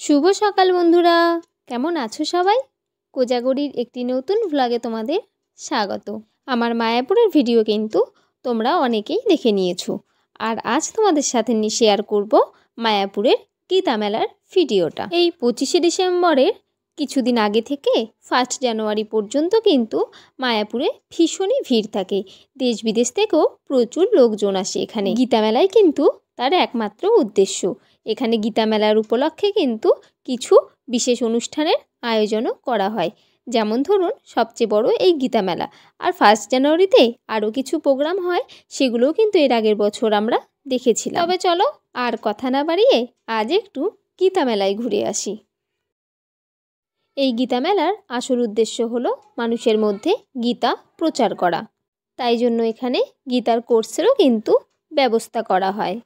শুভ সকাল বন্ধুরা, কেমন আছো সবাই? কোজাগরির একটি নতুন ভ্লগে তোমাদের স্বাগত। আমার মায়াপুরের ভিডিও কিন্তু তোমরা অনেকেই দেখে নিয়েছো, আর আজ তোমাদের সাথে শেয়ার করব মায়াপুরের গীতা মেলার ভিডিওটা। এই 25শে ডিসেম্বরের কিছুদিন আগে থেকে 1 জানুয়ারি পর্যন্ত কিন্তু মায়াপুরে ভীষণই ভিড় থাকে। দেশ বিদেশ থেকেও প্রচুর লোকজন আসে এখানে। গীতা মেলায় কিন্তু তার একমাত্র উদ্দেশ্য। এখানে গীতা মেলার উপলক্ষে কিন্তু কিছু বিশেষ অনুষ্ঠানের আয়োজনও করা হয়, যেমন ধরুন সবচেয়ে বড় এই গীতা মেলা। আর 1 জানুয়ারিতে আরও কিছু প্রোগ্রাম হয়, সেগুলোও কিন্তু এর আগের বছর আমরা দেখেছিলাম। তবে চলো আর কথা না বাড়িয়ে আজ একটু গীতা মেলায় ঘুরে আসি। এই গীতা মেলার আসল উদ্দেশ্য হলো মানুষের মধ্যে গীতা প্রচার করা, তাই জন্য এখানে গীতার কোর্সেরও কিন্তু ব্যবস্থা করা হয়।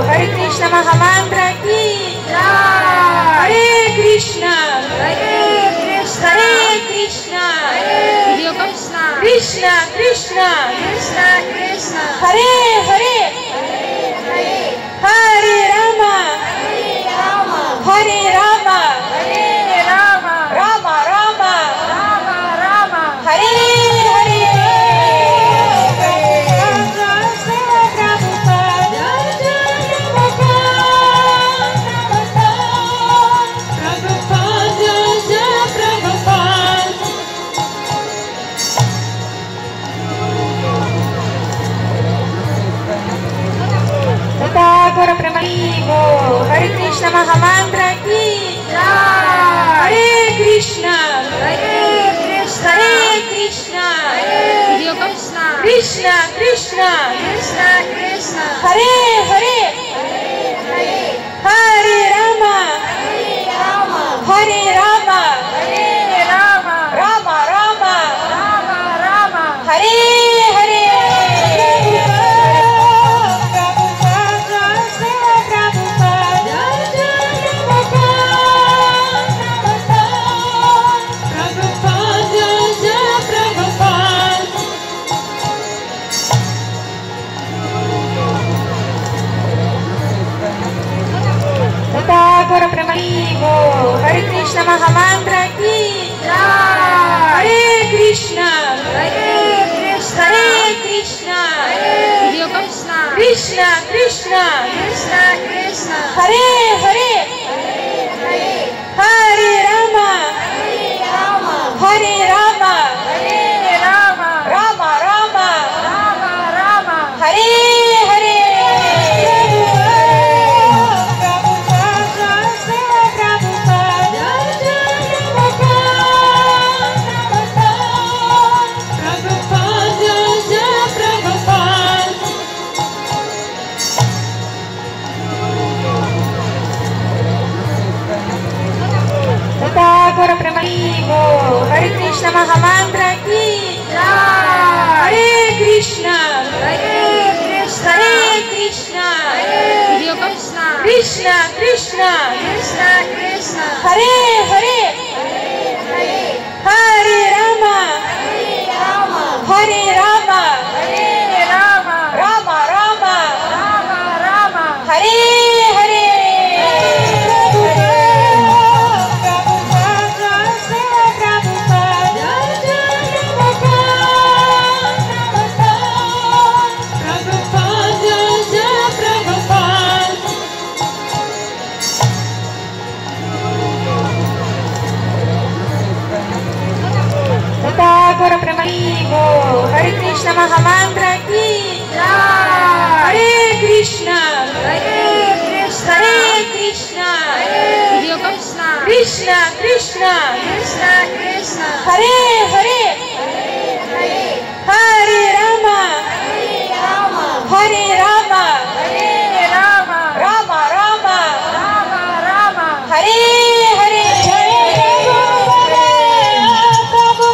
हरे कृष्ण महामंत्र की हरे कृष्ण कृष्ण कृष्ण कृष्ण हरे हरे हरे राम हरे राम राम राम हरे हरे हरे कृष्ण महामंत्र की हरे कृष्ण कृष्ण कृष्ण कृष्ण हरे हरे हरे राम हरे राम राम राम हरे हरे हरे कृष्ण महामंत्र की हरे कृष्ण कृष्ण कृष्ण हरे हरे हरे राम हरे राम राम राम हरे हरे हरे कृष्ण महामंत्र की हरे कृष्ण कृष्ण कृष्ण हरे हरे हरे राम हरे राम राम राम हरे हरे हरे कृष्ण महामंत्र की हरे कृष्ण कृष्ण कृष्ण हरे हरे हरे राम हरे राम राम राम हरे हरे प्रभु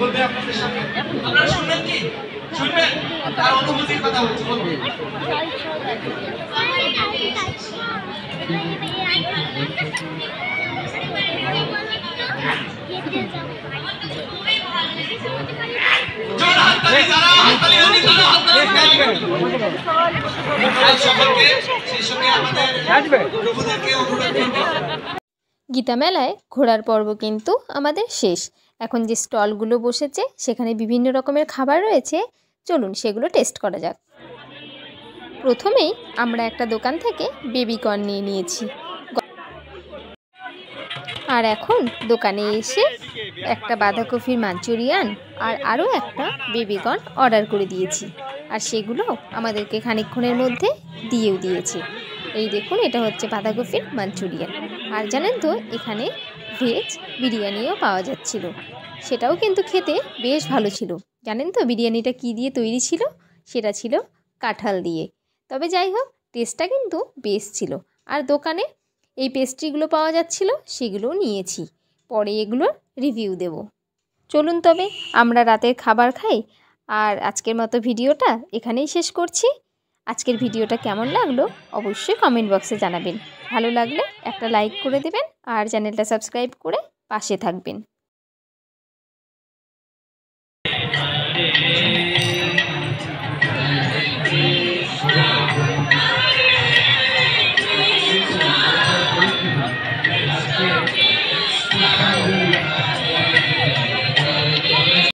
বলবে আপনাদের সামনে। আপনারা শুনবেন কি? শুনবেন? তার অনুভূতির কথা বলছি, বলুন। জোর হাততালি, যারা হাততালি দেননি তারা হাততালি দিবেন। সকলকে সেই সঙ্গে আমাদের প্রভুদেরকে অনুরোধ করব। গীতা মেলায় ঘোরার পর্ব কিন্তু আমাদের শেষ। এখন যে স্টলগুলো বসেছে সেখানে বিভিন্ন রকমের খাবার রয়েছে, চলুন সেগুলো টেস্ট করা যাক। প্রথমেই আমরা একটা দোকান থেকে বেবিকর্ন নিয়ে নিয়েছি, আর এখন দোকানে এসে একটা বাঁধাকপির মাঞ্চুরিয়ান আর আরও একটা বেবিকর্ন অর্ডার করে দিয়েছি, আর সেগুলো আমাদেরকে খানিকক্ষণের মধ্যে দিয়েও দিয়েছে। এই দেখুন, এটা হচ্ছে বাঁধাকপির মাঞ্চুরিয়ান। আর জানেন তো, এখানে ভেজ বিরিয়ানিও পাওয়া যাচ্ছিল, সেটাও কিন্তু খেতে বেশ ভালো ছিল। জানেন তো বিরিয়ানিটা কী দিয়ে তৈরি ছিল? সেটা ছিল কাঁঠাল দিয়ে। তবে যাই হোক, টেস্টটা কিন্তু বেশ ছিল। আর দোকানে এই পেস্ট্রিগুলো পাওয়া যাচ্ছিল, সেগুলোও নিয়েছি, পরে এগুলোর রিভিউ দেব। চলুন তবে আমরা রাতের খাবার খাই। আর আজকের মতো ভিডিওটা এখানেই শেষ করছি। আজকের ভিডিওটা কেমন লাগলো অবশ্যই কমেন্ট বক্সে জানাবেন। ভালো লাগলে একটা লাইক করে দেবেন আর চ্যানেলটা সাবস্ক্রাইব করে পাশে থাকবেন।